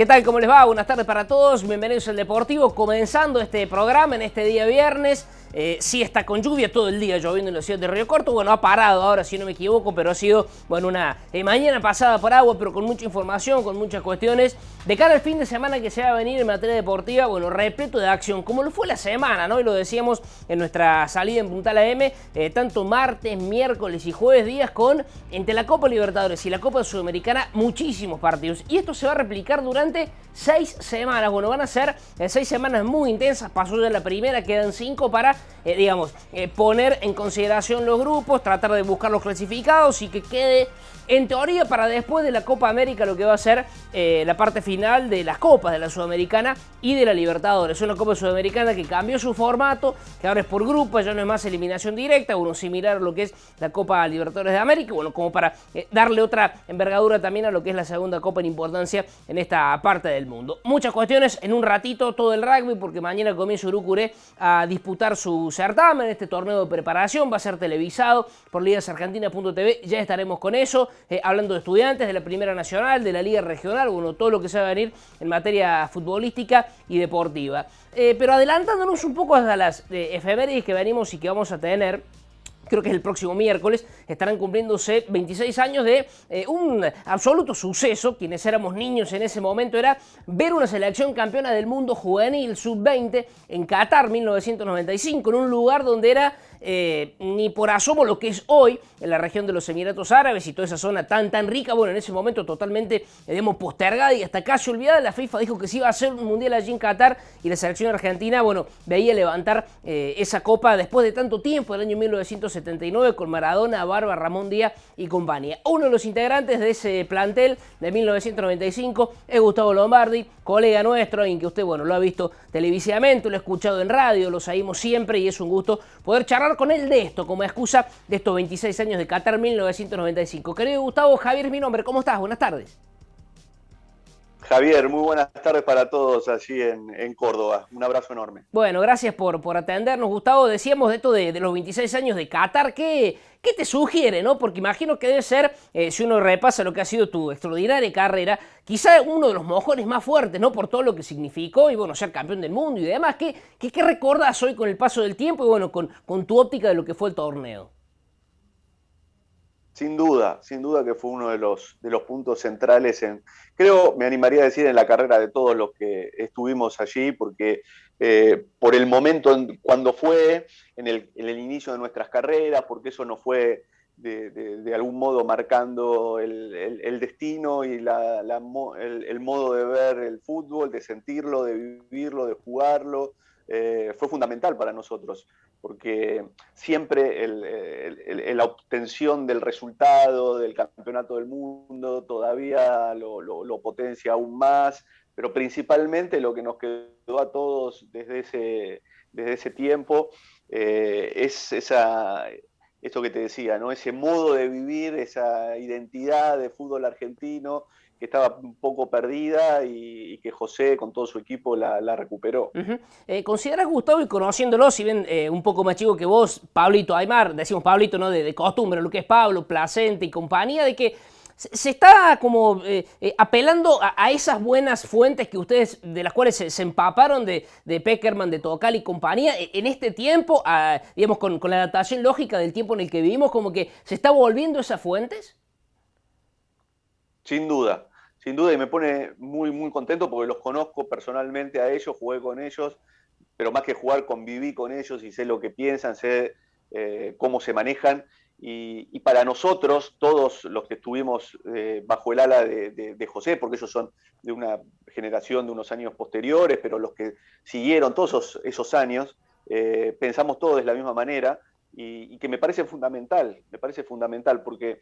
¿Qué tal? ¿Cómo les va? Buenas tardes para todos. Bienvenidos al Deportivo. Comenzando este programa en este día viernes. Sí está con lluvia todo el día, lloviendo en la ciudad de Río Cuarto. Bueno, ha parado ahora, si no me equivoco, pero ha sido, bueno, una mañana pasada por agua, pero con mucha información, con muchas cuestiones. De cara al fin de semana que se va a venir en materia deportiva, bueno, repleto de acción, como lo fue la semana, ¿no? Y lo decíamos en nuestra salida en Puntal AM, tanto martes, miércoles y jueves, días con, entre la Copa Libertadores y la Copa Sudamericana, muchísimos partidos. Y esto se va a replicar durante 6 semanas. Bueno, van a ser 6 semanas muy intensas. Pasó ya la primera, quedan 5 para, poner en consideración los grupos, tratar de buscar los clasificados y que quede, en teoría, para después de la Copa América, lo que va a ser la parte final de las Copas de la Sudamericana y de la Libertadores. Una Copa Sudamericana que cambió su formato, que ahora es por grupos, ya no es más eliminación directa, bueno, similar a lo que es la Copa Libertadores de América, bueno, como para darle otra envergadura también a lo que es la segunda Copa en importancia en esta parte del mundo. Muchas cuestiones en un ratito, todo el rugby, porque mañana comienza Urucuré a disputar su certamen, este torneo de preparación, va a ser televisado por ligasargentinas.tv, ya estaremos con eso. Hablando de Estudiantes, de la Primera Nacional, de la Liga Regional, bueno, todo lo que se va a venir en materia futbolística y deportiva. Pero adelantándonos un poco hasta las efemérides que venimos y que vamos a tener, creo que es el próximo miércoles, estarán cumpliéndose 26 años de un absoluto suceso. Quienes éramos niños en ese momento era ver una selección campeona del mundo juvenil sub-20 en Qatar 1995, en un lugar donde era ni por asomo lo que es hoy en la región de los Emiratos Árabes y toda esa zona tan rica. Bueno, en ese momento totalmente postergada y hasta casi olvidada. La FIFA dijo que sí iba a hacer un mundial allí en Qatar y la selección argentina, bueno, veía levantar esa copa después de tanto tiempo, del año 1979, con Maradona, Barba, Ramón Díaz y compañía. Uno de los integrantes de ese plantel de 1995 es Gustavo Lombardi, colega nuestro, en que usted, bueno, lo ha visto televisivamente, lo ha escuchado en radio, lo seguimos siempre y es un gusto poder charlar con él de esto, como excusa de estos 26 años de Qatar 1995. Querido Gustavo, Javier es mi nombre, ¿cómo estás? Buenas tardes. Javier, muy buenas tardes para todos allí en Córdoba. Un abrazo enorme. Bueno, gracias por atendernos, Gustavo. Decíamos de esto de los 26 años de Qatar. ¿Qué te sugiere, no? Porque imagino que debe ser, si uno repasa lo que ha sido tu extraordinaria carrera, quizá uno de los mojones más fuertes, ¿no? Por todo lo que significó y, bueno, ser campeón del mundo y demás. ¿Qué recordás hoy con el paso del tiempo y, bueno, con tu óptica de lo que fue el torneo? Sin duda que fue uno de los puntos centrales creo, me animaría a decir, en la carrera de todos los que estuvimos allí, porque por el momento cuando fue, en el inicio de nuestras carreras, porque eso nos fue de algún modo marcando el destino y el modo de ver el fútbol, de sentirlo, de vivirlo, de jugarlo. Fue fundamental para nosotros, porque siempre la obtención del resultado del campeonato del mundo todavía lo potencia aún más, pero principalmente lo que nos quedó a todos desde ese tiempo es esto que te decía, ¿no? Ese modo de vivir, esa identidad de fútbol argentino que estaba un poco perdida y que José con todo su equipo la recuperó. ¿Consideras, Gustavo, y conociéndolo, si bien un poco más chico que vos, Pablito Aymar, decimos Pablito, ¿no? De costumbre, lo que es Pablo, Placente y compañía, de que se está como apelando a esas buenas fuentes que ustedes, de las cuales se empaparon de Peckerman, de Tocal y compañía, en este tiempo, digamos, con la adaptación lógica del tiempo en el que vivimos, como que se está volviendo esas fuentes? Sin duda, y me pone muy contento porque los conozco personalmente a ellos, jugué con ellos, pero más que jugar, conviví con ellos y sé lo que piensan, sé cómo se manejan. Y para nosotros, todos los que estuvimos bajo el ala de José, porque ellos son de una generación de unos años posteriores, pero los que siguieron todos esos años, pensamos todos de la misma manera. Y que me parece fundamental porque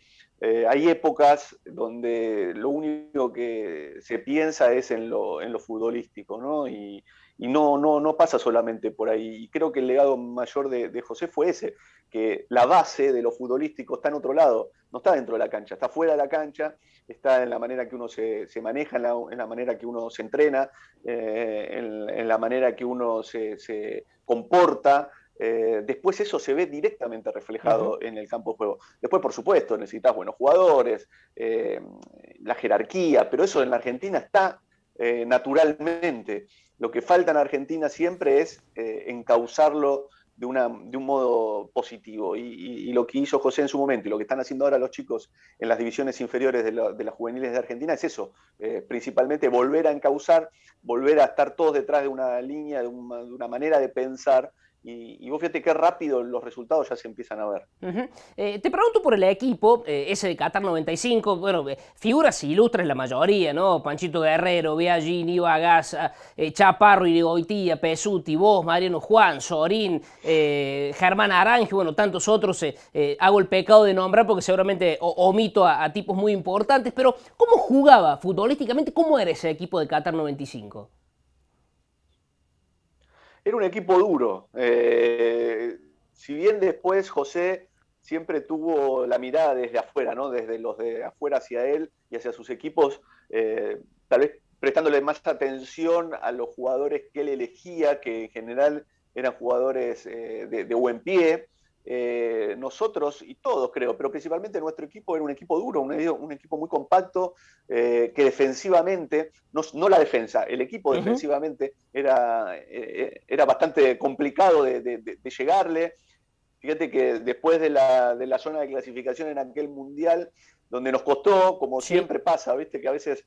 hay épocas donde lo único que se piensa es en lo futbolístico, ¿no? Y no pasa solamente por ahí. Y creo que el legado mayor de José fue ese, que la base de lo futbolístico está en otro lado, no está dentro de la cancha, está fuera de la cancha, está en la manera que uno se maneja, en la manera que uno se entrena, en la manera que uno se comporta. Después eso se ve directamente reflejado en el campo de juego. Después, por supuesto, necesitas buenos jugadores, la jerarquía, pero eso en la Argentina está naturalmente. Lo que falta en Argentina siempre es encauzarlo de un modo positivo. Y lo que hizo José en su momento y lo que están haciendo ahora los chicos en las divisiones inferiores de las juveniles de Argentina es eso, principalmente volver a encauzar, volver a estar todos detrás de una línea, de una manera de pensar. Y vos fíjate qué rápido los resultados ya se empiezan a ver. Te pregunto por el equipo, ese de Qatar 95, bueno, figuras ilustres la mayoría, ¿no? Panchito Guerrero, Biagini, Bagasa, Chaparro, Irigoitía, Pesuti, vos, Mariano Juan, Sorín, Germán Aranje, bueno, tantos otros. Hago el pecado de nombrar porque seguramente omito a tipos muy importantes, pero ¿cómo jugaba futbolísticamente? ¿Cómo era ese equipo de Qatar 95? Era un equipo duro. Si bien después José siempre tuvo la mirada desde afuera, ¿no? Desde los de afuera hacia él y hacia sus equipos, tal vez prestándole más atención a los jugadores que él elegía, que en general eran jugadores de buen pie. Nosotros y todos creo, pero principalmente nuestro equipo era un equipo duro, un equipo muy compacto, que defensivamente, no la defensa, el equipo defensivamente era bastante complicado de llegarle. Fíjate que después de la zona de clasificación en aquel mundial, donde nos costó, como siempre pasa, ¿viste? Que a veces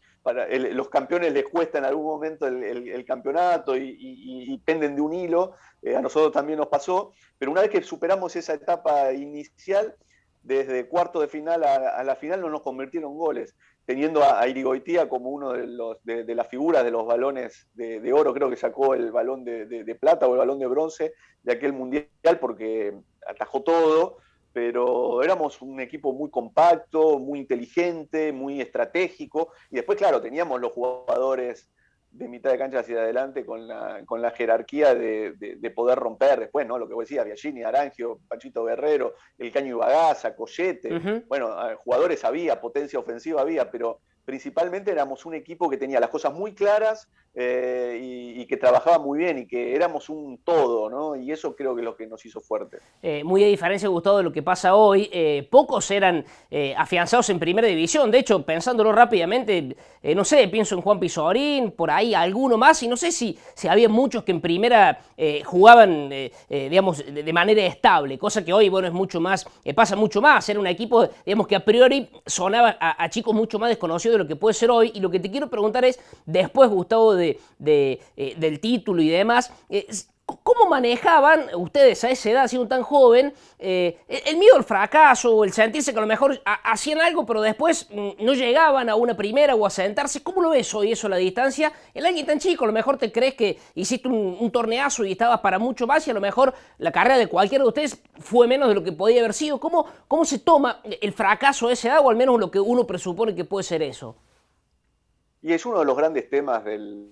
los campeones les cuesta en algún momento el campeonato y penden de un hilo. A nosotros también nos pasó, pero una vez que superamos esa etapa inicial, desde cuarto de final a la final no nos convirtieron goles, teniendo a Irigoitía como uno de las figuras de los balones de oro. Creo que sacó el balón de plata o el balón de bronce de aquel mundial porque atajó todo. Pero éramos un equipo muy compacto, muy inteligente, muy estratégico, y después, claro, teníamos los jugadores de mitad de cancha hacia adelante con la jerarquía de poder romper después, ¿no? Lo que vos decías, Biagini, Arangio, Panchito Guerrero, el Caño Ibagaza, Collete, bueno, jugadores había, potencia ofensiva había, pero principalmente éramos un equipo que tenía las cosas muy claras y que trabajaba muy bien y que éramos un todo, ¿no? Y eso creo que es lo que nos hizo fuertes. Muy a diferencia, Gustavo, de lo que pasa hoy, pocos eran afianzados en primera división. De hecho, pensándolo rápidamente, no sé, pienso en Juan Pizorín, por ahí alguno más, y no sé si había muchos que en primera jugaban, digamos, de manera estable, cosa que hoy, bueno, es mucho más, pasa mucho más. Era un equipo, digamos, que a priori sonaba a chicos mucho más desconocidos de lo que puede ser hoy. Y lo que te quiero preguntar es, después, Gustavo, del título y demás, ¿cómo manejaban ustedes a esa edad, siendo tan joven, el miedo al fracaso o el sentirse que a lo mejor hacían algo, pero después no llegaban a una primera o a sentarse? ¿Cómo lo ves hoy eso a la distancia? En alguien tan chico, a lo mejor te crees que hiciste un torneazo y estabas para mucho más, y a lo mejor la carrera de cualquiera de ustedes fue menos de lo que podía haber sido. ¿Cómo se toma el fracaso a esa edad, o al menos lo que uno presupone que puede ser eso? Y es uno de los grandes temas del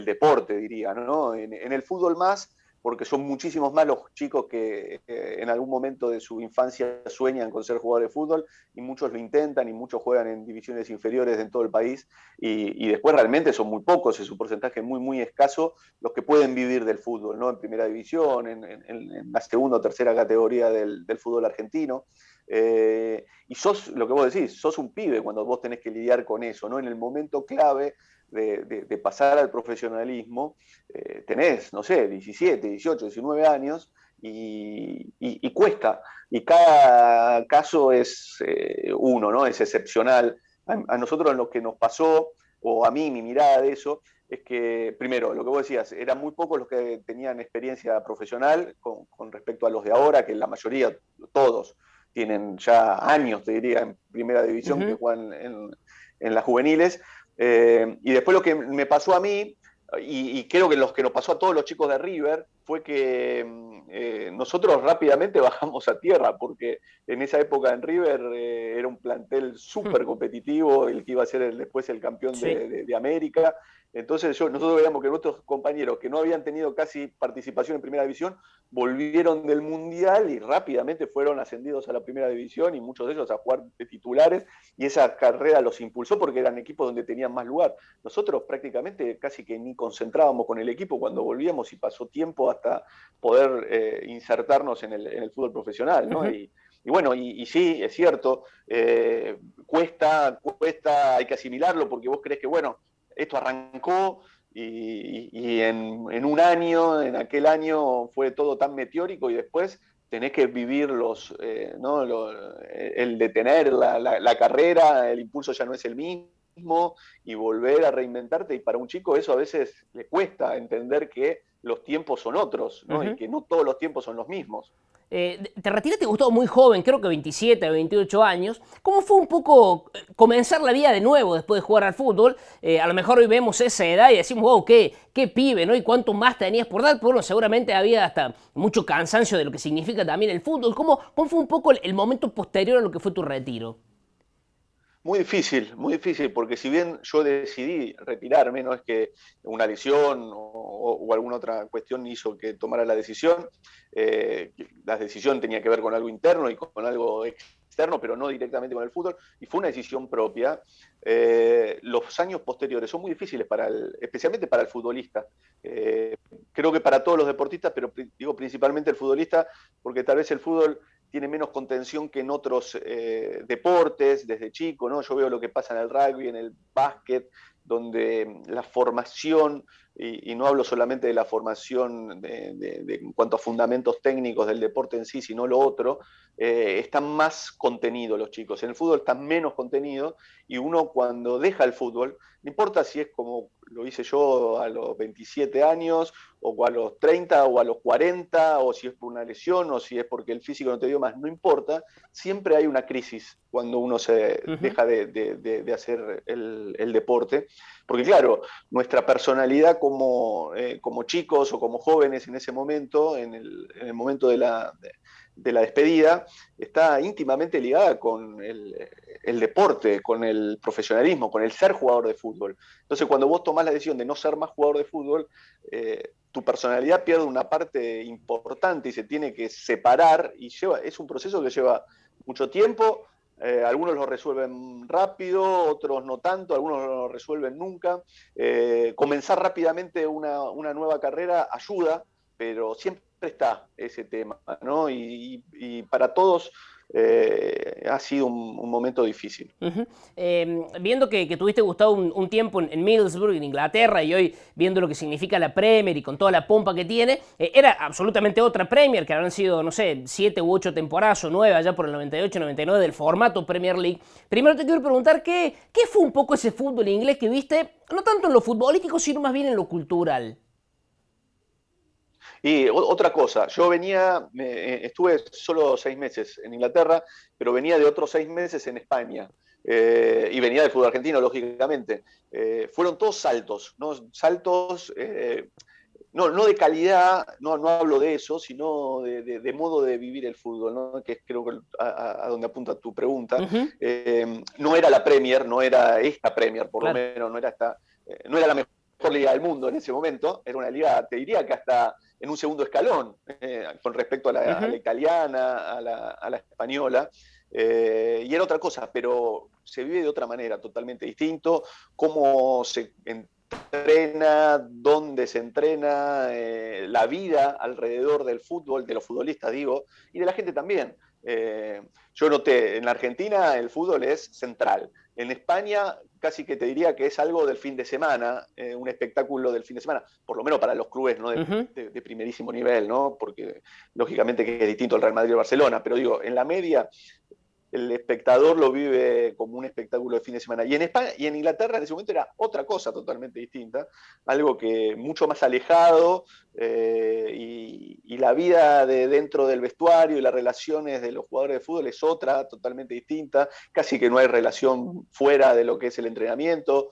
deporte, diría, ¿no? En el fútbol más, porque son muchísimos más los chicos que en algún momento de su infancia sueñan con ser jugadores de fútbol, y muchos lo intentan y muchos juegan en divisiones inferiores en todo el país, y después realmente son muy pocos, es un porcentaje muy, muy escaso los que pueden vivir del fútbol, ¿no? En primera división, en la segunda o tercera categoría del fútbol argentino. Y sos, lo que vos decís, sos un pibe cuando vos tenés que lidiar con eso, ¿no? En el momento clave de pasar al profesionalismo, tenés, no sé, 17, 18, 19 años y cuesta. Y cada caso es uno, ¿no? Es excepcional. A nosotros lo que nos pasó, o a mí mi mirada de eso, es que, primero, lo que vos decías, eran muy pocos los que tenían experiencia profesional con respecto a los de ahora, que la mayoría, todos, tienen ya años, te diría, en primera división, que juegan en las juveniles. Y después lo que me pasó a mí, y creo que lo que nos pasó a todos los chicos de River, fue que nosotros rápidamente bajamos a tierra, porque en esa época en River era un plantel súper competitivo, el que iba a ser después el campeón de América. Entonces nosotros veíamos que nuestros compañeros que no habían tenido casi participación en primera división volvieron del Mundial y rápidamente fueron ascendidos a la primera división, y muchos de ellos a jugar de titulares, y esa carrera los impulsó porque eran equipos donde tenían más lugar. Nosotros prácticamente casi que ni concentrábamos con el equipo cuando volvíamos, y pasó tiempo hasta poder insertarnos en el fútbol profesional, ¿no? Y bueno, y sí, es cierto, cuesta, hay que asimilarlo, porque vos crees que, bueno, esto arrancó y en un año, en aquel año fue todo tan meteórico y después tenés que vivir ¿no? El detener la carrera, el impulso ya no es el mismo y volver a reinventarte. Y para un chico eso a veces le cuesta entender que los tiempos son otros, ¿no? Y que no todos los tiempos son los mismos. Te retiraste, gustó muy joven, creo que 27 o 28 años. ¿Cómo fue un poco comenzar la vida de nuevo después de jugar al fútbol? A lo mejor hoy vemos esa edad y decimos, wow, qué pibe, ¿no? Y cuánto más tenías por dar. Pero bueno, seguramente había hasta mucho cansancio de lo que significa también el fútbol. ¿Cómo fue un poco el momento posterior a lo que fue tu retiro? Muy difícil, porque si bien yo decidí retirarme, no es que una lesión o alguna otra cuestión hizo que tomara la decisión, la decisión tenía que ver con algo interno y con algo externo, pero no directamente con el fútbol, y fue una decisión propia. Los años posteriores son muy difíciles, especialmente para el futbolista. Creo que para todos los deportistas, pero digo principalmente el futbolista, porque tal vez el fútbol tiene menos contención que en otros deportes desde chico, ¿no? Yo veo lo que pasa en el rugby, en el básquet, donde la formación, y no hablo solamente de la formación en cuanto a fundamentos técnicos del deporte en sí, sino lo otro, están más contenidos los chicos. En el fútbol están menos contenidos y uno cuando deja el fútbol, no importa si es como lo hice yo a los 27 años, o a los 30, o a los 40, o si es por una lesión, o si es porque el físico no te dio más, no importa, siempre hay una crisis cuando uno se deja de hacer el deporte, porque claro, nuestra personalidad como chicos o como jóvenes en ese momento, en el momento de la despedida, está íntimamente ligada con el deporte, con el profesionalismo, con el ser jugador de fútbol. Entonces, cuando vos tomás la decisión de no ser más jugador de fútbol, tu personalidad pierde una parte importante y se tiene que separar, y es un proceso que lleva mucho tiempo. Algunos lo resuelven rápido, otros no tanto, algunos no lo resuelven nunca. Comenzar rápidamente una nueva carrera ayuda, pero siempre está ese tema, ¿no? Y para todos ha sido un momento difícil. Viendo que tuviste, Gustavo, un tiempo en Middlesbrough, en Inglaterra, y hoy viendo lo que significa la Premier y con toda la pompa que tiene, era absolutamente otra Premier, que habrán sido, no sé, 7 u 8 temporadas o 9 allá por el 98-99 del formato Premier League. Primero te quiero preguntar, ¿qué fue un poco ese fútbol inglés que viste, no tanto en lo futbolístico, sino más bien en lo cultural? Y otra cosa, yo estuve solo 6 meses en Inglaterra, pero venía de otros 6 meses en España. Y venía del fútbol argentino, lógicamente. Fueron todos saltos, ¿no? Saltos, no de calidad, no hablo de eso, sino de modo de vivir el fútbol, ¿no? Que es creo que a donde apunta tu pregunta. No era la Premier, no era esta Premier, por Claro. lo menos, no era la mejor liga del mundo en ese momento, era una liga, te diría que hasta en un segundo escalón con respecto a la italiana, a la española, y era otra cosa, pero se vive de otra manera, totalmente distinto, cómo se entrena, dónde se entrena, la vida alrededor del fútbol, de los futbolistas digo, y de la gente también. Yo noté, en la Argentina el fútbol es central. En España casi que te diría que es algo del fin de semana, un espectáculo del fin de semana, por lo menos para los clubes, ¿no? de primerísimo nivel, ¿no? Porque lógicamente que es distinto el Real Madrid o el Barcelona, pero digo, en la media el espectador lo vive como un espectáculo de fin de semana. Y en España y en Inglaterra en ese momento era otra cosa totalmente distinta, algo que mucho más alejado, y la vida dentro del vestuario y las relaciones de los jugadores de fútbol es otra totalmente distinta, casi que no hay relación fuera de lo que es el entrenamiento,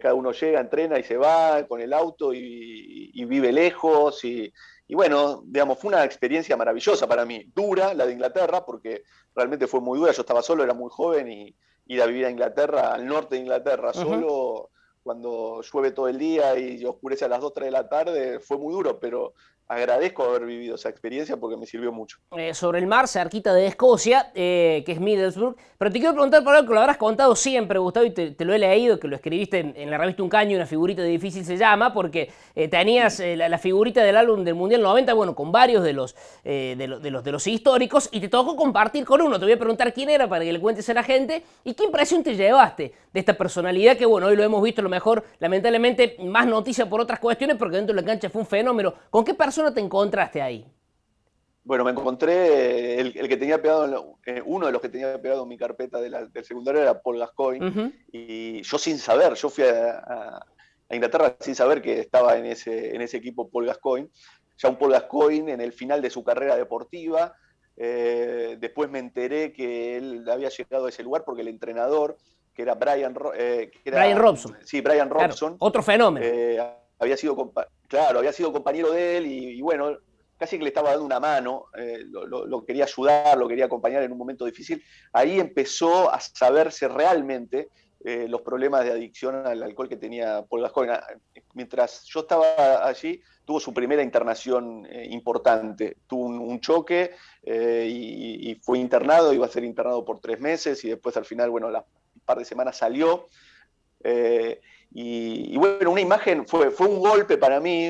cada uno llega, entrena y se va con el auto y vive lejos y bueno, digamos, fue una experiencia maravillosa para mí, dura la de Inglaterra, porque realmente fue muy dura, yo estaba solo, era muy joven y ir a vivir a Inglaterra, al norte de Inglaterra, solo, cuando llueve todo el día y oscurece a las 2, 3 de la tarde, fue muy duro, pero agradezco haber vivido esa experiencia porque me sirvió mucho. Sobre el mar, cerquita de Escocia, que es Middlesbrough. Pero te quiero preguntar por algo que lo habrás contado siempre, Gustavo, y te lo he leído, que lo escribiste en la revista Un Caño, Una figurita de difícil se llama, porque tenías la figurita del álbum del Mundial 90, bueno, con varios de los históricos, y te tocó compartir con uno. Te voy a preguntar quién era para que le cuentes a la gente, y qué impresión te llevaste de esta personalidad que, bueno, hoy lo hemos visto a lo mejor, lamentablemente, más noticia por otras cuestiones, porque dentro de la cancha fue un fenómeno. ¿Con qué persona te encontraste ahí? Bueno, me encontré el que tenía pegado, uno de los que tenía pegado en mi carpeta del secundario era Paul Gascoigne, y yo sin saber, yo fui a Inglaterra sin saber que estaba en ese equipo Paul Gascoigne, ya un Paul Gascoigne en el final de su carrera deportiva. Después me enteré que él había llegado a ese lugar porque el entrenador, que era Brian Robson. Sí, Brian Robson. Claro, otro fenómeno. Había sido compañero de él y bueno, casi que le estaba dando una mano, lo quería ayudar, lo quería acompañar en un momento difícil. Ahí empezó a saberse realmente los problemas de adicción al alcohol que tenía Paul Gascoigne. Mientras yo estaba allí, tuvo su primera internación importante. Tuvo un choque y fue internado, iba a ser internado por 3 meses y después al final, bueno, un par de semanas salió. Y bueno, una imagen, fue un golpe para mí,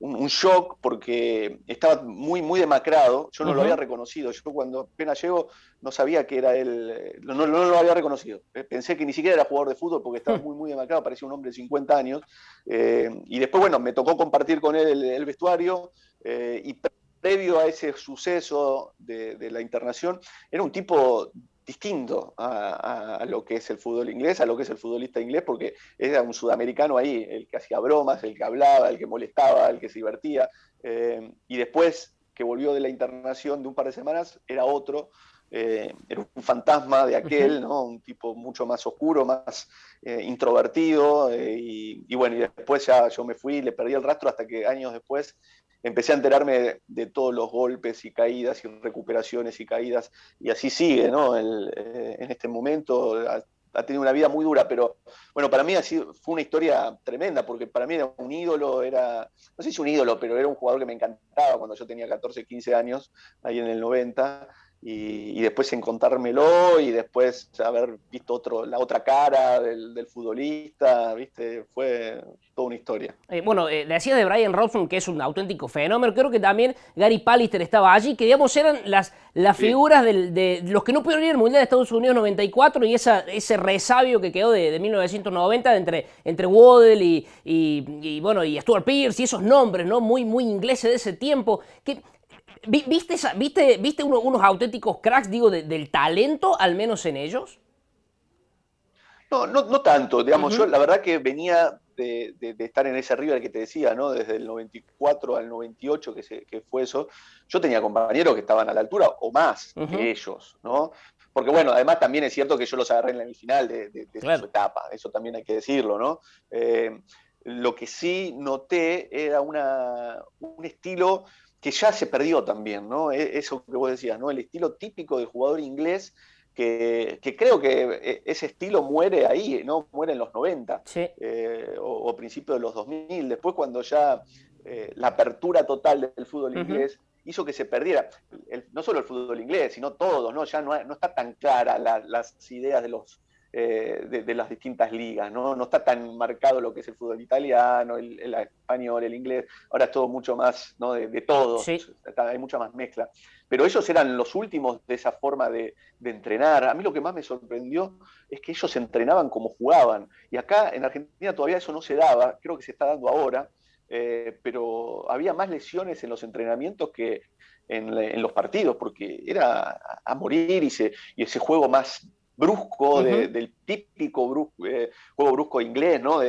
un shock, porque estaba muy, muy demacrado. Yo no lo había reconocido. Yo cuando apenas llego no sabía que era él, no lo había reconocido. Pensé que ni siquiera era jugador de fútbol porque estaba muy, muy demacrado, parecía un hombre de 50 años. Y después, bueno, me tocó compartir con él el vestuario y previo a ese suceso de la internación, era un tipo distinto a lo que es el fútbol inglés, a lo que es el futbolista inglés, porque era un sudamericano ahí, el que hacía bromas, el que hablaba, el que molestaba, el que se divertía. Y después que volvió de la internación de un par de semanas, era otro, era un fantasma de aquel, ¿no? Un tipo mucho más oscuro, más introvertido, y bueno, y después ya yo me fui, le perdí el rastro hasta que años después empecé a enterarme de todos los golpes y caídas y recuperaciones y caídas, y así sigue, ¿no? En este momento ha tenido una vida muy dura, pero bueno, para mí fue una historia tremenda, porque para mí era un ídolo, no sé si un ídolo, pero era un jugador que me encantaba cuando yo tenía 14, 15 años, ahí en el 90, y después encontrármelo y después haber visto la otra cara del futbolista, ¿viste? Fue toda una historia. Bueno, decías de Brian Robson, que es un auténtico fenómeno. Creo que también Gary Pallister estaba allí, que digamos eran las figuras de los que no pudieron ir al Mundial de Estados Unidos 94 y ese resabio que quedó de 1990 entre Waddle bueno, y Stuart Pearce y esos nombres, ¿no? Muy, muy ingleses de ese tiempo. ¿Viste unos auténticos cracks, digo, del talento, al menos en ellos? No tanto, digamos, yo la verdad que venía de estar en ese River que te decía, ¿no? Desde el 94 al 98 que fue eso, yo tenía compañeros que estaban a la altura o más que ellos, ¿no? Porque bueno, además también es cierto que yo los agarré en el final de claro, su etapa, eso también hay que decirlo, ¿no? Lo que sí noté era un estilo que ya se perdió también, ¿no? Eso que vos decías, ¿no? El estilo típico del jugador inglés, que creo que ese estilo muere ahí, ¿no? Muere en los 90, sí. O principios de los 2000. Después cuando ya la apertura total del fútbol inglés hizo que se perdiera, no solo el fútbol inglés, sino todos, ¿no? Ya no está tan clara las ideas de las distintas ligas, ¿no? No está tan marcado lo que es el fútbol italiano, el español, el inglés. Ahora es todo mucho más, ¿no? de todos, sí. Hay mucha más mezcla. Pero ellos eran los últimos de esa forma de entrenar. A mí lo que más me sorprendió es que ellos entrenaban como jugaban. Y acá en Argentina todavía eso no se daba, creo que se está dando ahora, pero había más lesiones en los entrenamientos que en los partidos, porque era a morir y ese juego más brusco, del típico juego brusco inglés, ¿no?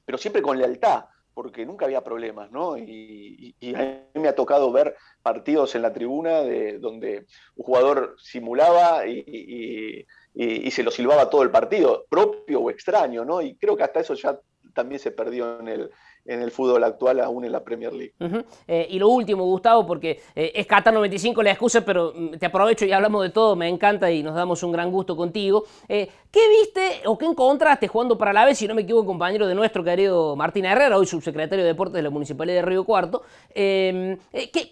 Pero siempre con lealtad, porque nunca había problemas, ¿no? Y a mí me ha tocado ver partidos en la tribuna donde un jugador simulaba y se lo silbaba todo el partido, propio o extraño, ¿no? Y creo que hasta eso ya también se perdió en el fútbol actual, aún en la Premier League. Y lo último, Gustavo, porque es Qatar 95 la excusa, pero te aprovecho y hablamos de todo, me encanta y nos damos un gran gusto contigo. ¿Qué viste o qué encontraste jugando para la Alavés, si no me equivoco, compañero de nuestro querido Martín Herrera, hoy subsecretario de Deportes de la Municipalidad de Río Cuarto? ¿Qué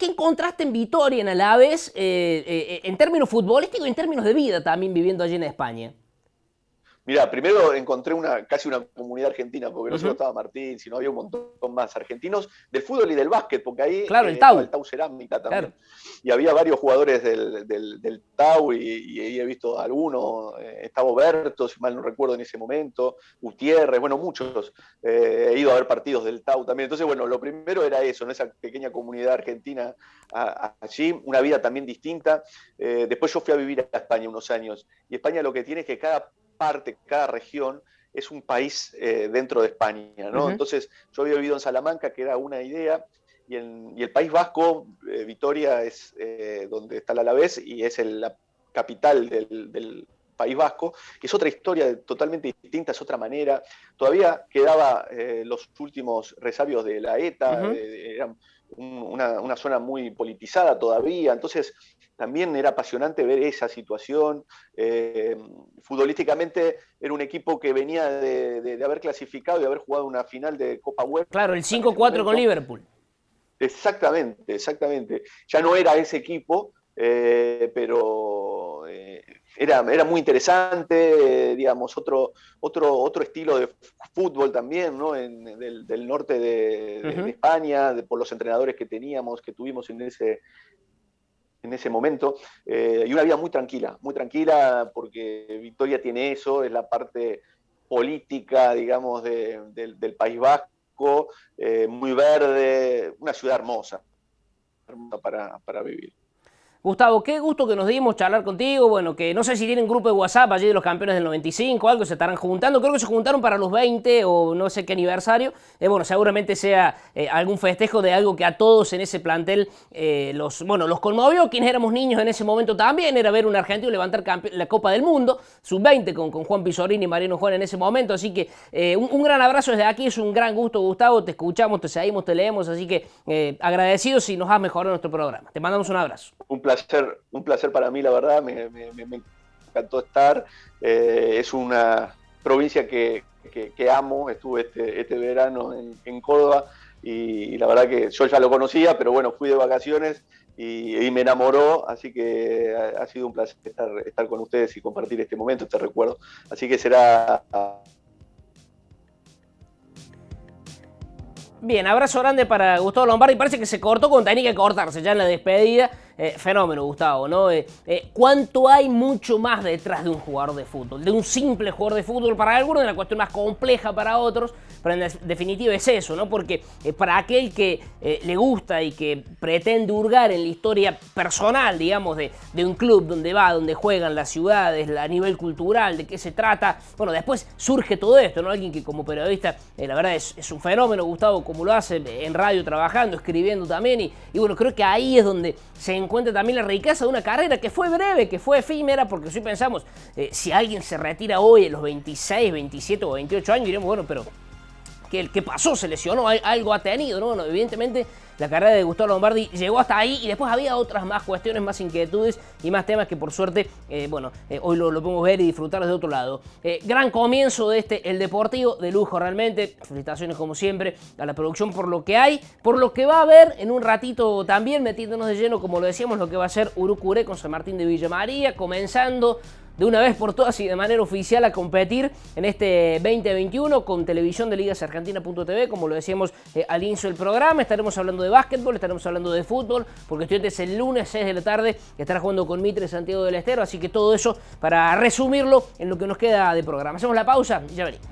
encontraste en Vitoria, en Alavés, en términos futbolísticos y en términos de vida también viviendo allí en España? Mirá, primero encontré casi una comunidad argentina, porque no solo estaba Martín, sino había un montón más argentinos del fútbol y del básquet, porque ahí claro, el Tau Cerámica también. Claro. Y había varios jugadores del Tau y he visto algunos, estaba Berto, si mal no recuerdo en ese momento, Gutiérrez, bueno, muchos. He ido a ver partidos del Tau también. Entonces, bueno, lo primero era eso, ¿no? Esa pequeña comunidad argentina allí, una vida también distinta. Después yo fui a vivir a España unos años, y España lo que tiene es que cada región es un país dentro de España, ¿no? Entonces, yo había vivido en Salamanca, que era una idea, y el País Vasco, Vitoria es donde está el Alavés, y es la capital del País Vasco, que es otra historia totalmente distinta, es otra manera. Todavía quedaba los últimos resabios de la ETA, era una zona muy politizada todavía, entonces también era apasionante ver esa situación. Futbolísticamente era un equipo que venía de haber clasificado y haber jugado una final de Copa UEFA. Claro, el 5-4 con Liverpool. Exactamente. Ya no era ese equipo, pero era muy interesante, digamos, otro estilo de fútbol también, ¿no? Del norte de España, por los entrenadores que tuvimos en ese momento, y una vida muy tranquila, porque Vitoria tiene eso, es la parte política, digamos, del País Vasco, muy verde, una ciudad hermosa para vivir. Gustavo, qué gusto que nos dimos charlar contigo, bueno, que no sé si tienen grupo de WhatsApp allí de los campeones del 95, algo se estarán juntando, creo que se juntaron para los 20 o no sé qué aniversario, bueno, seguramente sea algún festejo de algo que a todos en ese plantel los conmovió, quienes éramos niños en ese momento también, era ver un argentino levantar la Copa del Mundo, sub-20 con Juan Pizorini y Mariano Juan en ese momento, así que un gran abrazo desde aquí, es un gran gusto, Gustavo, te escuchamos, te seguimos, te leemos, así que agradecidos si nos has mejorado nuestro programa, te mandamos un abrazo. Un placer para mí, la verdad, me encantó estar. Es una provincia que amo, estuve este verano en Córdoba y la verdad que yo ya lo conocía, pero bueno, fui de vacaciones y me enamoró, así que ha sido un placer estar con ustedes y compartir este momento, este recuerdo. Así que será... Bien, abrazo grande para Gustavo Lombardi. Parece que se cortó cuando tenía que cortarse ya en la despedida. Fenómeno, Gustavo, ¿no? ¿Cuánto hay mucho más detrás de un jugador de fútbol? De un simple jugador de fútbol para algunos, una cuestión más compleja para otros, pero en definitiva es eso, ¿no? Porque para aquel que le gusta y que pretende hurgar en la historia personal, digamos, de un club, donde va, donde juegan las ciudades, a nivel cultural, de qué se trata, bueno, después surge todo esto, ¿no? Alguien que como periodista, la verdad es un fenómeno, Gustavo, como lo hace en radio trabajando, escribiendo también, y bueno, creo que ahí es donde se encuentra también la riqueza de una carrera que fue breve, que fue efímera, porque si pensamos, si alguien se retira hoy a los 26, 27 o 28 años, diremos, bueno, pero ¿qué pasó? ¿Se lesionó? Algo ha tenido, ¿no? Bueno, evidentemente la carrera de Gustavo Lombardi llegó hasta ahí y después había otras más cuestiones, más inquietudes y más temas que por suerte, hoy lo podemos ver y disfrutar desde otro lado. Gran comienzo de el Deportivo, de lujo realmente. Felicitaciones como siempre a la producción por lo que hay, por lo que va a haber en un ratito también, metiéndonos de lleno, como lo decíamos, lo que va a ser Urucuré con San Martín de Villa María, comenzando de una vez por todas y de manera oficial a competir en este 2021 con televisión de ligasargentina.tv, como lo decíamos al inicio del programa. Estaremos hablando de básquetbol, estaremos hablando de fútbol, porque Estudiantes el lunes 6 de la tarde estará jugando con Mitre Santiago del Estero, así que todo eso para resumirlo en lo que nos queda de programa. Hacemos la pausa y ya venimos.